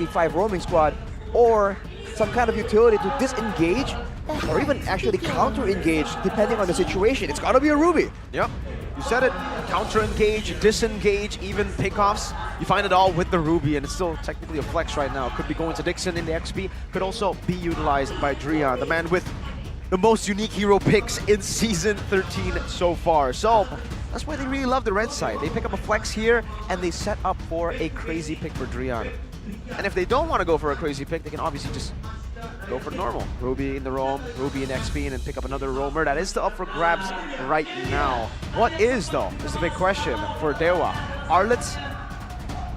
85 roaming squad, or some kind of utility to disengage or even actually counter-engage depending on the situation. It's gotta be a Ruby. Yep, you said it. Counter-engage, disengage, even pickoffs. You find it all with the Ruby, and it's still technically a flex right now. Could be going to Dixon in the XP, could also be utilized by Drian, the man with the most unique hero picks in Season 13 so far. So that's why they really love the red side. They pick up a flex here, and they set up for a crazy pick for Drian. And if they don't want to go for a crazy pick, they can obviously just go for the normal. Ruby in the roam, Ruby in XP, and then pick up another roamer. That is still up for grabs right now. What is, though, is the big question for Dewa. Arlets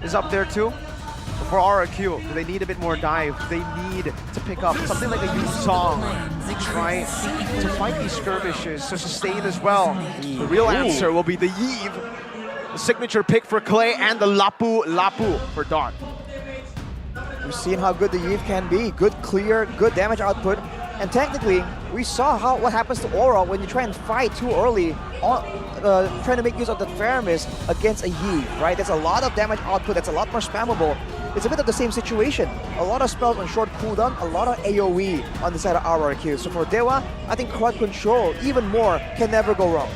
is up there too. But for RRQ, do they need a bit more dive? They need to pick up something like a Yu Song to try to fight these skirmishes, to sustain as well. The real answer will be the Yeve, the signature pick for Clay, and the Lapu Lapu for Dawn. We've seen how good the Yeve can be. Good clear, good damage output. And technically, we saw what happens to Aura when you try and fight too early, trying to make use of the Faramis against a Yeve, right? There's a lot of damage output that's a lot more spammable. It's a bit of the same situation. A lot of spells on short cooldown, a lot of AoE on the side of RRQ. So for Dewa, I think crowd control, even more, can never go wrong.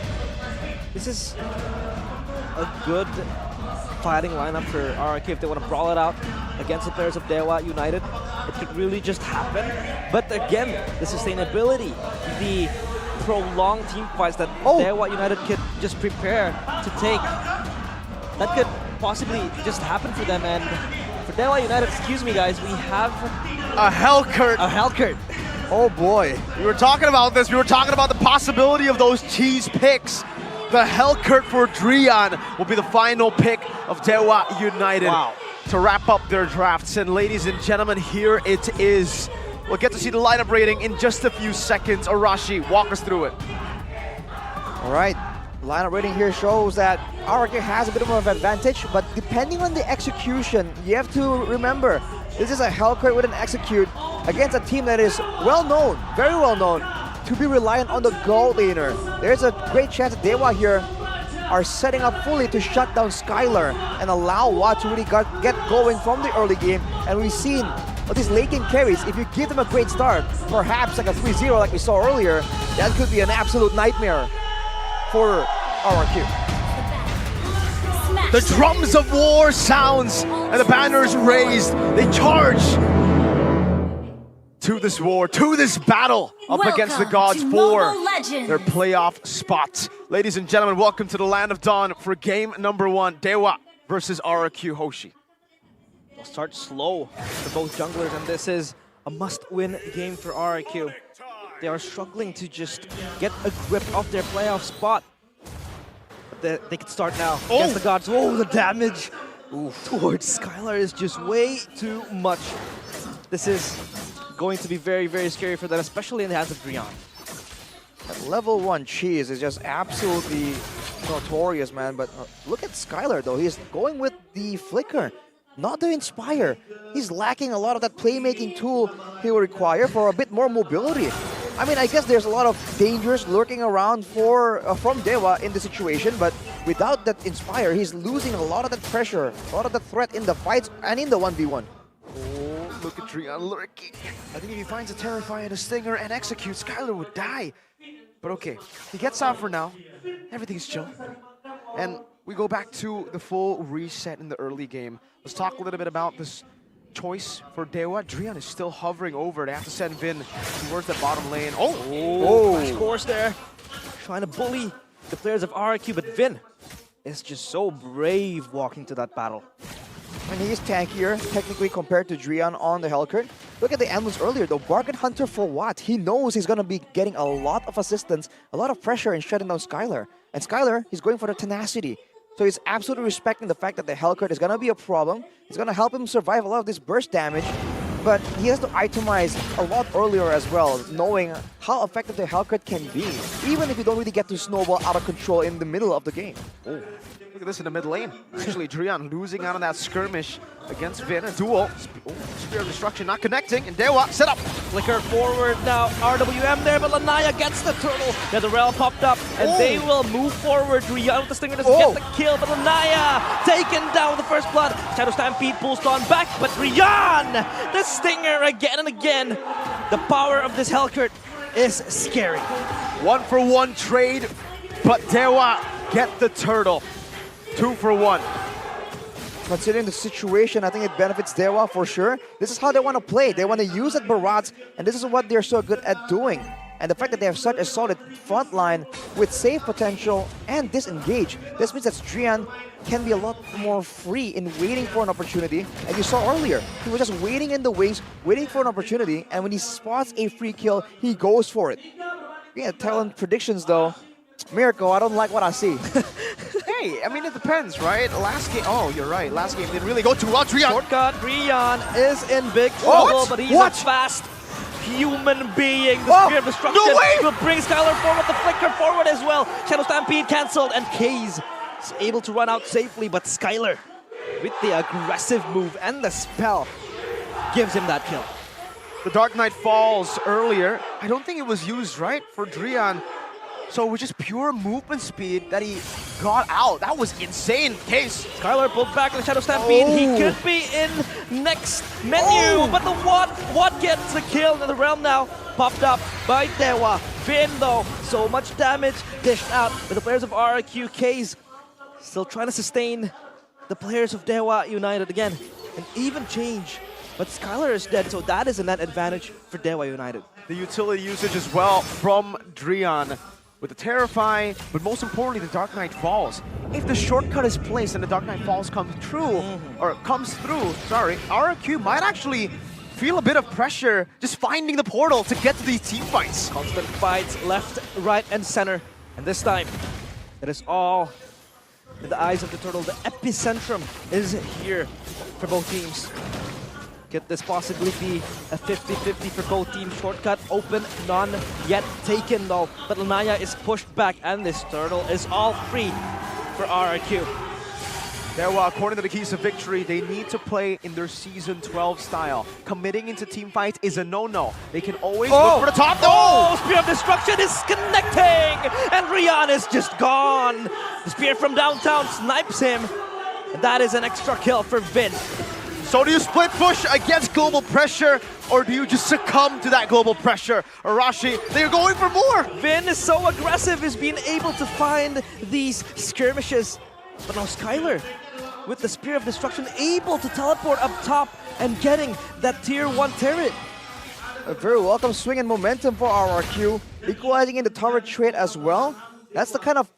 This is a good fighting lineup for RRQ if they want to brawl it out against the players of Dewa United. It could really just happen. But again, the sustainability, the prolonged team fights that Dewa United could just prepare to take, that could possibly just happen for them. And for Dewa United, excuse me guys, we have a Hellcurt. A Hellcurt. Oh boy. We were talking about this. We were talking about the possibility of those cheese picks. The Hellcurt for Drian will be the final pick of Dewa United to wrap up their drafts. And ladies and gentlemen, here it is. We'll get to see the lineup rating in just a few seconds. Arashi, walk us through it. All right, lineup rating here shows that RRQ has a bit of an advantage, but depending on the execution, you have to remember, this is a Hellcurt with an execute against a team that is well known, very well known, to be reliant on the gold laner. There's a great chance that Dewa here are setting up fully to shut down Skylar and allow Watt to really get going from the early game. And we've seen these late game carries, if you give them a great start, perhaps like a 3-0 like we saw earlier, that could be an absolute nightmare for RRQ. The drums of war sounds and the banners raised. They charge to this war, to this battle up against the gods for their playoff spot. Ladies and gentlemen, welcome to the Land of Dawn for game number 1, Dewa versus RRQ Hoshi. They'll start slow for both junglers, and this is a must-win game for RRQ. They are struggling to just get a grip of their playoff spot. But they can start now against the gods. Oh, the damage towards Skylar is just way too much. This is going to be very, very scary for them, especially in the hands of Drian. That level 1 cheese is just absolutely notorious, man. But look at Skylar, though. He's going with the Flicker, not the Inspire. He's lacking a lot of that playmaking tool he will require for a bit more mobility. I mean, I guess there's a lot of dangers lurking around from Dewa in the situation, but without that Inspire, he's losing a lot of that pressure, a lot of the threat in the fights and in the 1v1. Oh, look at Drian lurking. I think if he finds a Terrify and a Stinger and executes, Skylar would die. But okay, he gets out for now. Everything's chill. And we go back to the full reset in the early game. Let's talk a little bit about this choice for Dewa. Drian is still hovering over. They have to send Vin towards the bottom lane. Flash course there. Trying to bully the players of RRQ, but Vin is just so brave walking to that battle. And he is tankier, technically, compared to Drian on the Hellcurt. Look at the ambulance earlier, though. Bargain Hunter for what? He knows he's going to be getting a lot of assistance, a lot of pressure in shutting down Skylar. And Skylar, he's going for the tenacity. So he's absolutely respecting the fact that the Hellcurt is going to be a problem. It's going to help him survive a lot of this burst damage. But he has to itemize a lot earlier as well, knowing how effective the Hellcurt can be, even if you don't really get to snowball out of control in the middle of the game. Oh, look at this in the mid lane. Actually, Drian losing out on that skirmish against Vin. A duel. Spear of Destruction not connecting. And Dewa set up. Flicker forward now, RWM there, but Lanaya gets the turtle. Yeah, the rail popped up, and they will move forward. Drian with the stinger doesn't get the kill, but Lanaya taken down with the first blood. Shadow Stampede pulls Dawn back, but Drian, the stinger again and again. The power of this Hellcurt is scary. 1-for-1 trade, but Dewa get the turtle. 2-for-1. Considering the situation, I think it benefits Dewa for sure. This is how they want to play. They want to use that barrage, and this is what they're so good at doing. And the fact that they have such a solid front line with save potential and disengage, this means that Drian can be a lot more free in waiting for an opportunity. And you saw earlier, he was just waiting in the wings, waiting for an opportunity, and when he spots a free kill, he goes for it. Yeah, talent predictions though. Miracle, I don't like what I see. Hey, I mean, it depends, right? Last game, oh, you're right. Last game didn't really go too well. Drian. Shortcut, Drian is in big trouble, but he's a fast human being. The Spear of Destruction will bring Skylar forward, the Flicker forward as well. Shadow Stampede cancelled, and Kaze is able to run out safely, but Skylar, with the aggressive move and the spell, gives him that kill. The Dark Knight falls earlier. I don't think it was used right for Drian. So it was just pure movement speed that he got out. That was insane. Case. Skylar pulled back in the Shadow Stampede. He could be in next menu, but the Watt gets the kill in the realm now. Popped up by Dewa. Vin though, so much damage dished out. But the players of RRQ, Case still trying to sustain the players of Dewa United again. An even change, but Skylar is dead, so that is a net advantage for Dewa United. The utility usage as well from Drian. With the Terrify, but most importantly, the Dark Knight Falls. If the shortcut is placed and the Dark Knight Falls comes through, RRQ might actually feel a bit of pressure just finding the portal to get to these team fights. Constant fights left, right, and center. And this time, it is all in the eyes of the turtle. The epicentrum is here for both teams. Could this possibly be a 50-50 for both teams? Shortcut open, none yet taken though. But Lanaya is pushed back, and this turtle is all free for RRQ. Dewa, according to the keys to victory, they need to play in their Season 12 style. Committing into team fights is a no-no. They can always look for the top. Spear of Destruction is connecting! And Rian is just gone! The Spear from downtown snipes him. And that is an extra kill for Vin. So do you split push against global pressure, or do you just succumb to that global pressure? Arashi, they're going for more! Vin is so aggressive, is being able to find these skirmishes. But now Skylar, with the Spear of Destruction, able to teleport up top and getting that tier 1 turret. A very welcome swing and momentum for RRQ, equalizing in the turret trade as well. That's the kind of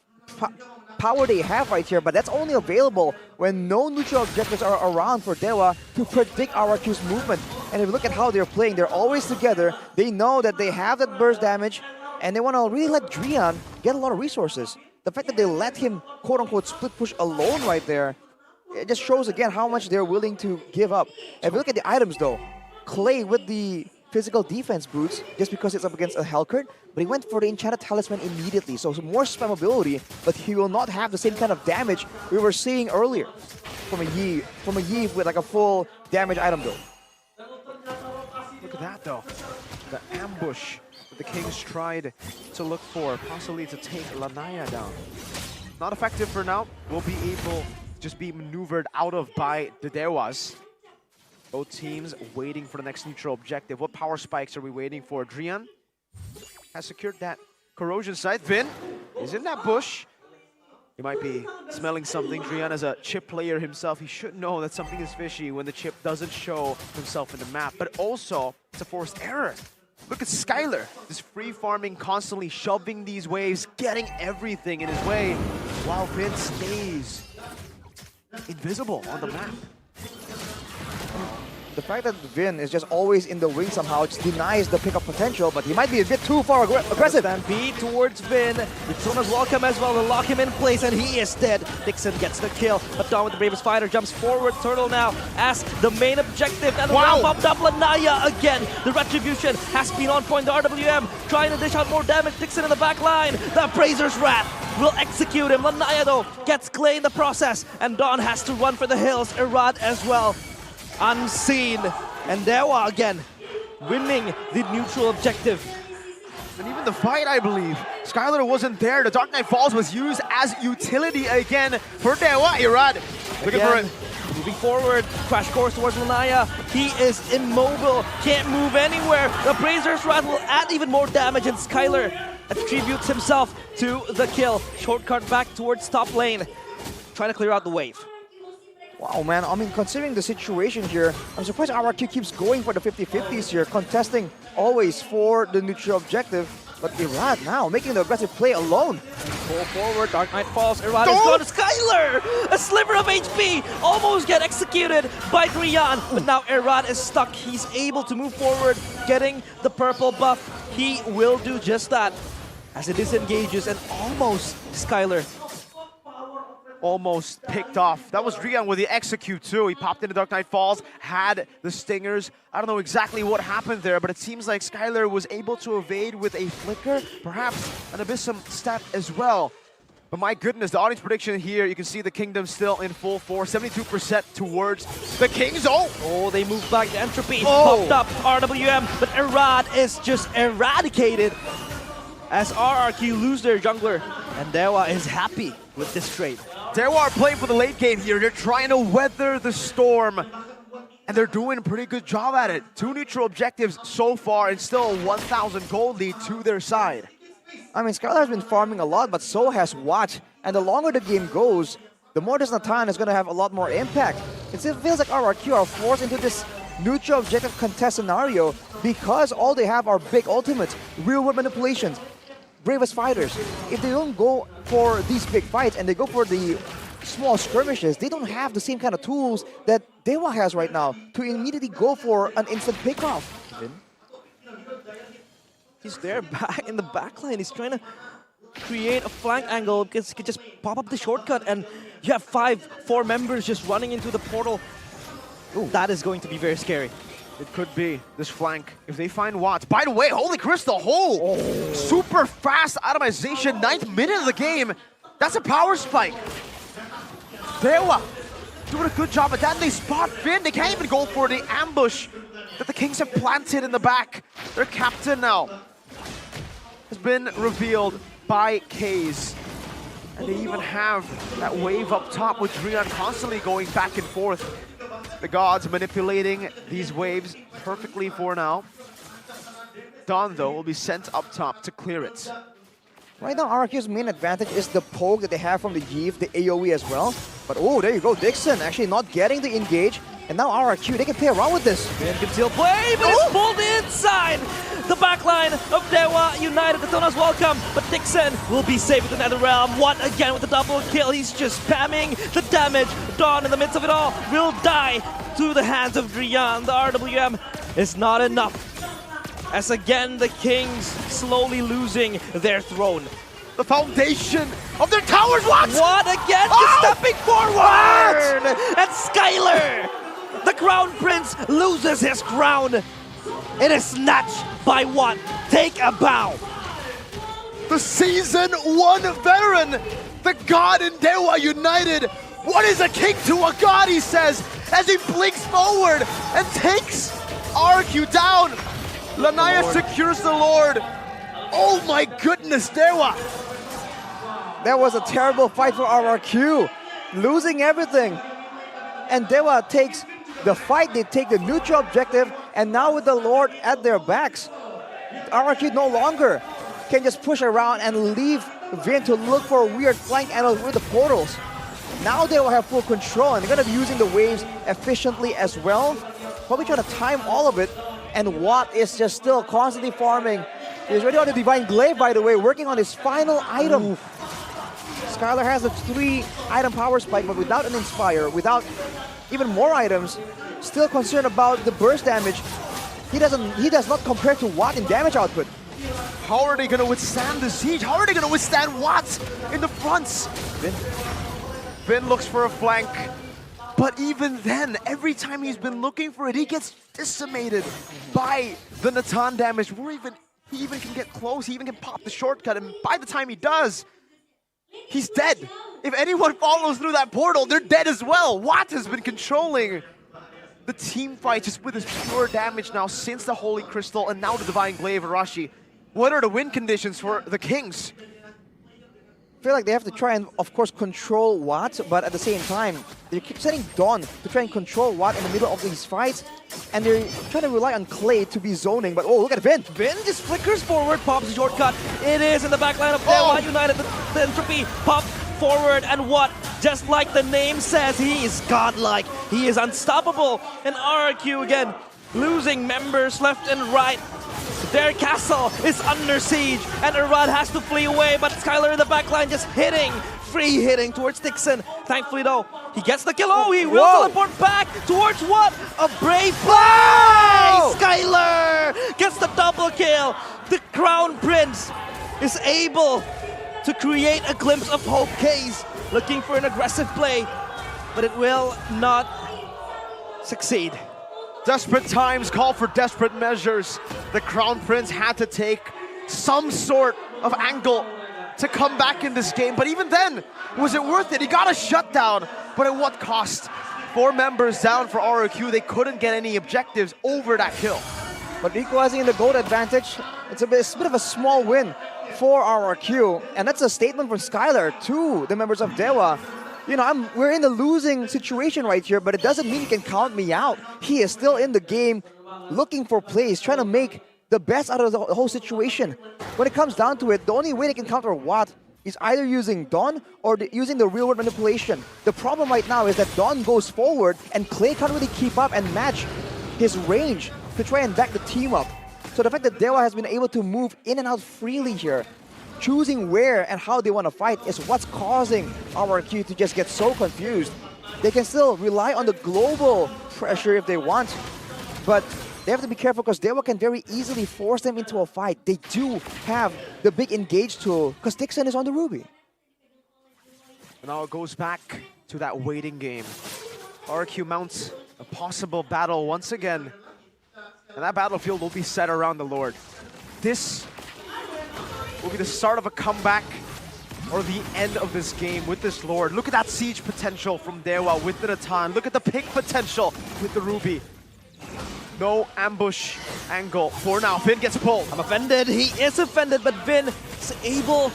power they have right here, but that's only available when no neutral objectives are around for Dewa to predict RRQ's movement. And if you look at how they're playing, they're always together. They know that they have that burst damage, and they want to really let Drian get a lot of resources. The fact that they let him, quote-unquote, split push alone right there, it just shows again how much they're willing to give up. If you look at the items though, Clay with the physical defense boots, just because it's up against a Hellcurt, but he went for the Enchanted Talisman immediately, so more spammability, but he will not have the same kind of damage we were seeing earlier from a Yi with like a full damage item though. Look at that though, the ambush that the Kings tried to look for, possibly to take Lanaya down. Not effective for now, will be able to just be maneuvered out of by the Dewas. Both teams waiting for the next neutral objective. What power spikes are we waiting for? Drian has secured that corrosion site. Vin is in that bush. He might be smelling something. Drian, as a chip player himself, he should know that something is fishy when the chip doesn't show himself in the map. But also, it's a forced error. Look at Skylar, just free farming, constantly shoving these waves, getting everything in his way, while Vin stays invisible on the map. The fact that Vin is just always in the wing somehow just denies the pickup potential, but he might be a bit too far aggressive. Stampede towards Vin. Ritona's welcome as well to lock him in place, and he is dead. Dixon gets the kill, but Dawn with the bravest fighter jumps forward. Turtle now as the main objective, and the round popped up. Lanaya again. The retribution has been on point. The RWM trying to dish out more damage. Dixon in the back line. The Appraiser's Wrath will execute him. Lanaya, though, gets Clay in the process, and Dawn has to run for the hills. Irad as well, unseen. And Dewa again, winning the neutral objective. And even the fight, I believe, Skylar wasn't there. The Dark Knight Falls was used as utility again for Dewa. Irad looking for it. Moving forward, crash course towards Lanaya. He is immobile, can't move anywhere. The Brazer's Wrath will add even more damage, and Skylar attributes himself to the kill. Shortcut back towards top lane, trying to clear out the wave. Wow, man. I mean, considering the situation here, I'm surprised RRQ keeps going for the 50-50s here, contesting always for the neutral objective. But Irad now making the aggressive play alone. Pull forward, Dark Knight falls. Irad is gone to Skylar! A sliver of HP! Almost get executed by Grian. But now Irad is stuck. He's able to move forward, getting the purple buff. He will do just that as it disengages, and almost Skylar almost picked off. That was Rian with the execute too. He popped into Dark Knight Falls, had the stingers. I don't know exactly what happened there, but it seems like Skylar was able to evade with a flicker, perhaps an Abyssum step as well. But my goodness, the audience prediction here, you can see the Kingdom still in full force, 72% towards the Kings. Oh, they moved back. The Entropy popped up, RWM, but Irad is just eradicated as RRQ lose their jungler, and Dewa is happy with this trade. Dewa are playing for the late game here. They're trying to weather the storm, and they're doing a pretty good job at it. 2 neutral objectives so far, and still a 1,000 gold lead to their side. I mean, Skylar has been farming a lot, but so has Watch. And the longer the game goes, the more this Natan is going to have a lot more impact. It still feels like RRQ are forced into this neutral objective contest scenario because all they have are big ultimates, real-world manipulations, bravest fighters. If they don't go for these big fights and they go for the small skirmishes, they don't have the same kind of tools that Dewa has right now to immediately go for an instant pickoff. He's there back in the backline. He's trying to create a flank angle because he can just pop up the shortcut, and you have 4 members just running into the portal. Ooh, that is going to be very scary. It could be this flank if they find Watts. By the way, Holy Crystal Hole! Super fast atomization, 9th minute of the game. That's a power spike. Dewa doing a good job at that. They spot Finn. They can't even go for the ambush that the Kings have planted in the back. Their captain now has been revealed by Kaze. And they even have that wave up top with Drian constantly going back and forth. The gods manipulating these waves perfectly for now. Dawn, though, will be sent up top to clear it. Right now, RRQ's main advantage is the poke that they have from the Yeeve, the AoE as well. But oh, there you go, Dixon actually not getting the engage. And now RRQ, they can play around with this. Finn can still play, but it's pulled inside the backline of Dewa United. The Thona's welcome, but Dixon will be safe with the Netherrealm. What again with the double kill? He's just spamming the damage. Dawn in the midst of it all will die to the hands of Drian. The RWM is not enough. As again, the Kings slowly losing their throne. The foundation of their towers, what? What again? Just stepping forward! And Skylar, the Crown Prince, loses his crown. It is snatched by what? Take a bow. The Season 1 veteran, the God in Dewa United. What is a king to a god, he says, as he blinks forward and takes RQ down. Lanaya secures the Lord. Oh my goodness, Dewa. That was a terrible fight for RRQ, losing everything. And Dewa takes the fight, they take the neutral objective, and now with the Lord at their backs, RRQ no longer can just push around and leave Vin to look for weird flank angles with the portals. Now they will have full control, and they're going to be using the waves efficiently as well. Probably trying to time all of it, and Watt is just still constantly farming. He's ready on the Divine Glaive, by the way, working on his final item. Skylar has a 3-item power spike, but without an Inspire, without even more items, still concerned about the burst damage. He does not compare to Watt in damage output. How are they going to withstand the siege? How are they going to withstand Watt in the fronts? Vin looks for a flank, but even then, every time he's been looking for it, he gets decimated by the Natan damage. He even can get close, he even can pop the shortcut, and by the time he does, he's dead. If anyone follows through that portal, they're dead as well. Watt has been controlling the team fight just with his pure damage now since the Holy Crystal and now the Divine Glaive. Arashi, what are the win conditions for the Kings? I feel like they have to try and, of course, control Watt, but at the same time, they keep setting Dawn to try and control Watt in the middle of these fights, and they're trying to rely on Clay to be zoning, but oh, look at Vin! Vin just flickers forward, pops a shortcut. It is in the back line of Dewa United. The entropy popped forward, and what? Just like the name says, he is godlike. He is unstoppable. And RRQ again, losing members left and right. Their castle is under siege, and Arad has to flee away, but Skylar in the backline just hitting, free hitting towards Dixon. Thankfully though, he gets the kill. Oh, he will teleport back towards what? A brave play! Skylar gets the double kill. The Crown Prince is able to create a glimpse of hope. Case looking for an aggressive play, but it will not succeed. Desperate times call for desperate measures. The Crown Prince had to take some sort of angle to come back in this game, but even then, was it worth it? He got a shutdown, but at what cost? 4 members down for RRQ. They couldn't get any objectives over that kill. But equalizing in the gold advantage, it's a bit of a small win for RRQ, and that's a statement from Skylar to the members of Dewa. You know, we're in a losing situation right here, but it doesn't mean you can count me out. He is still in the game, looking for plays, trying to make the best out of the whole situation. When it comes down to it, the only way they can counter Watt is either using Dawn or using the real-world manipulation. The problem right now is that Dawn goes forward, and Clay can't really keep up and match his range to try and back the team up. So the fact that Dewa has been able to move in and out freely here, choosing where and how they want to fight, is what's causing RRQ to just get so confused. They can still rely on the global pressure if they want, but they have to be careful because Dewa can very easily force them into a fight. They do have the big engage tool because Dixon is on the Ruby. Now it goes back to that waiting game. RRQ mounts a possible battle once again, and that battlefield will be set around the Lord. This will be the start of a comeback or the end of this game with this Lord. Look at that siege potential from Dewa with the Natan. Look at the pick potential with the Ruby. No ambush angle for now. Vin gets pulled. I'm offended. He is offended, but Vin is able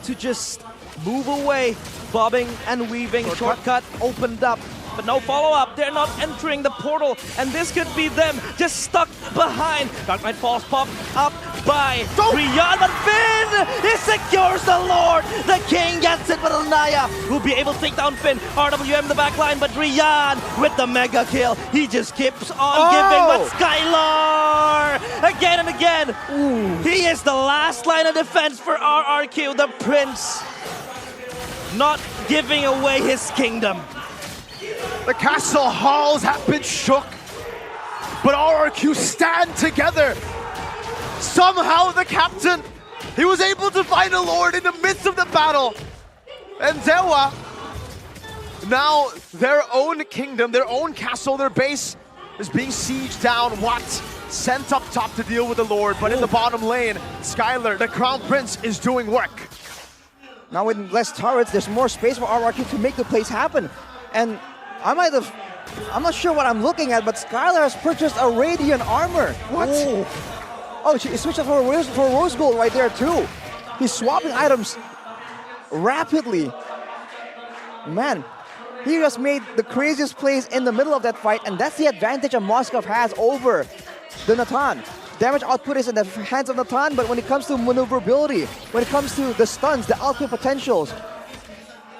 to just move away, bobbing and weaving. Shortcut opened up, but no follow-up. They're not entering the portal, and this could be them just stuck behind. Dark Knight Falls pop up by Riyad, but Finn, he secures the Lord. The King gets it, but Alnaya will be able to take down Finn. RWM in the back line, but Riyad with the mega kill. He just keeps on giving, but Skylar again and again. He is the last line of defense for RRQ, the Prince, not giving away his kingdom. The castle halls have been shook, but RRQ stand together. Somehow the captain, he was able to find a Lord in the midst of the battle. And Dewa, now their own kingdom, their own castle, their base is being sieged down. Watt sent up top to deal with the Lord, but in the bottom lane, Skylar, the Crown Prince, is doing work. Now with less turrets, there's more space for RRQ to make the plays happen. And I'm not sure what I'm looking at, but Skylar has purchased a Radiant armor. What? Oh, she switched up for Rose Gold right there too. He's swapping items rapidly. Man, he just made the craziest plays in the middle of that fight, and that's the advantage that Moskov has over the Natan. Damage output is in the hands of Natan, but when it comes to maneuverability, when it comes to the stuns, the output potentials,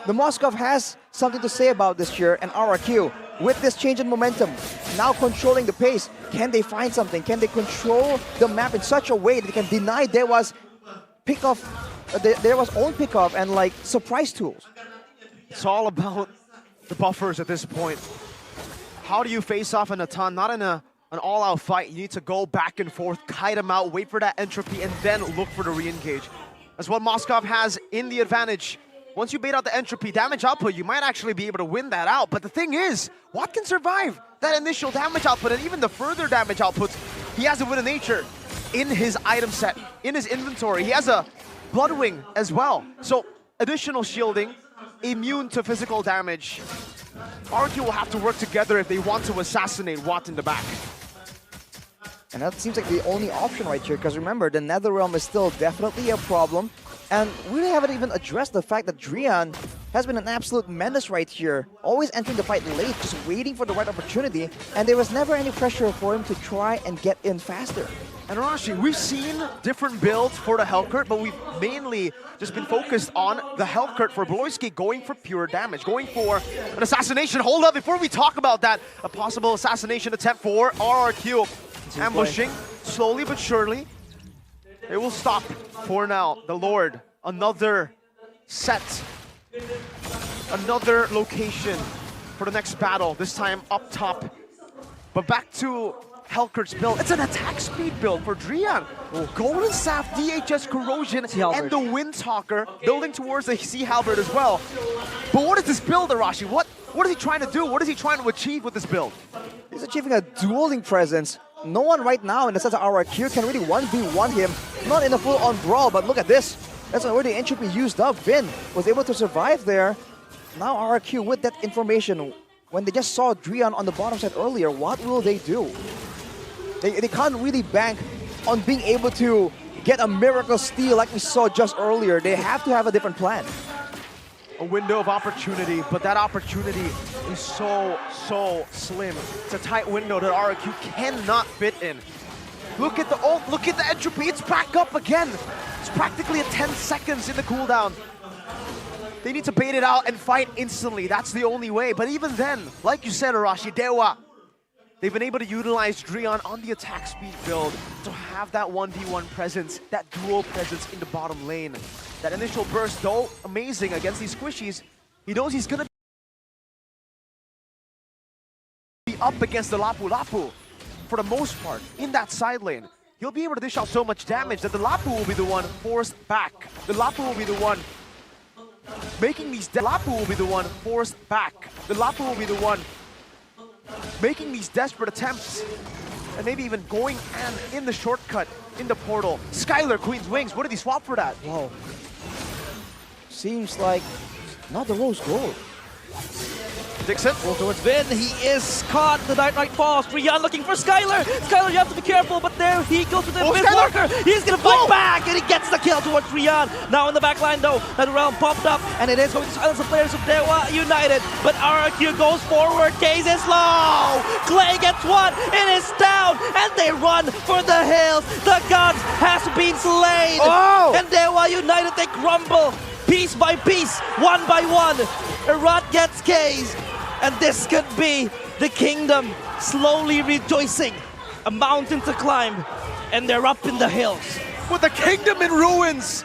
the Moskov has something to say about this year, and RRQ, with this change in momentum, now controlling the pace, can they find something? Can they control the map in such a way that they can deny Dewa's pickoff, Dewa's own pickoff and like surprise tools? It's all about the buffers at this point. How do you face off a Natan? Not in an all-out fight. You need to go back and forth, kite him out, wait for that entropy, and then look for the re-engage. That's what Moskov has in the advantage. Once you bait out the entropy damage output, you might actually be able to win that out. But the thing is, Watt can survive that initial damage output and even the further damage outputs. He has a Wind of Nature in his item set, in his inventory. He has a Bloodwing as well. So additional shielding, immune to physical damage. RRQ will have to work together if they want to assassinate Watt in the back. And that seems like the only option right here, because remember, the Netherrealm is still definitely a problem. And we haven't even addressed the fact that Drian has been an absolute menace right here. Always entering the fight late, just waiting for the right opportunity. And there was never any pressure for him to try and get in faster. And Hoshi, we've seen different builds for the Hellcurt, but we've mainly just been focused on the Hellcurt for Bloisky going for pure damage, going for an assassination. Hold up, before we talk about that, a possible assassination attempt for RRQ. Ambushing, slowly but surely. It will stop for now. The Lord, another set, another location for the next battle, this time up top. But back to Hellcurt's build. It's an attack speed build for Drian. Golden Staff, DHS Corrosion, and the Windtalker building towards the Sea Halberd as well. But what is this build, Arashi? What is he trying to do? What is he trying to achieve with this build? He's achieving a dueling presence. No one right now in the sense of RRQ can really 1v1 him. Not in a full-on brawl, but look at this. That's already entropy used up. Vin was able to survive there. Now RRQ with that information, when they just saw Drian on the bottom side earlier, what will they do? They can't really bank on being able to get a miracle steal like we saw just earlier. They have to have a different plan. A window of opportunity, but that opportunity is so slim. It's a tight window that RRQ cannot fit in. Look at the ult, look at the entropy, it's back up again. It's practically a 10 seconds in the cooldown. They need to bait it out and fight instantly, that's the only way. But even then, like you said, Arashi, Dewa, they've been able to utilize Drian on the attack speed build to have that 1v1 presence, that duo presence in the bottom lane. That initial burst, though, amazing against these squishies. He knows he's gonna be up against the Lapu Lapu for the most part in that side lane. He'll be able to dish out so much damage that the Lapu will be the one forced back. The Lapu will be the one making these Lapu will be the one forced back. The Lapu will be the one making these desperate attempts, and maybe even going and in the shortcut, in the portal. Skylar, Queen's Wings, what did he swap for that? Whoa. Seems like not the rose gold. Dixon. Well, towards Vin, he is caught. The Night falls. Drian looking for Skylar. Skylar, you have to be careful, but there he goes with the Vin Walker. He's gonna fight back, and he gets the kill towards Drian. Now in the back line, though, that realm popped up, and it is going to silence the players of Dewa United. But RRQ goes forward. Case is low. Clay gets one. It is down, and they run for the hills. The gods has been slain. Oh! And Dewa United, they crumble. Piece by piece, one by one. Erat gets Case. And this could be the kingdom slowly rejoicing. A mountain to climb, and they're up in the hills. With the kingdom in ruins.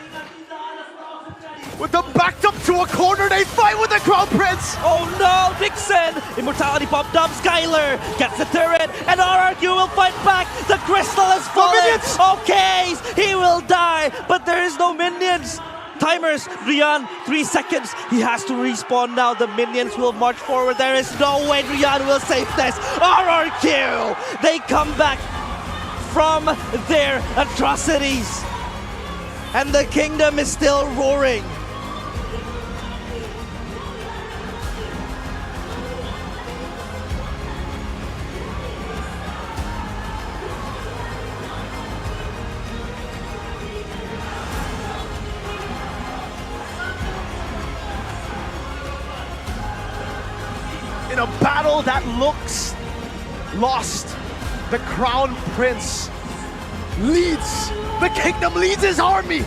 With them backed up to a corner, they fight with the Crown Prince. Oh no, Dixon! Immortality popped up, Skylar gets the turret, and RRQ will fight back. The crystal is falling. Oh, Case, he will die, but there is no minions. Timers, Drian, 3 seconds. He has to respawn now. The minions will march forward. There is no way Drian will save this. RRQ! They come back from their atrocities. And the kingdom is still roaring. In a battle that looks lost, the Crown Prince leads, the kingdom leads his army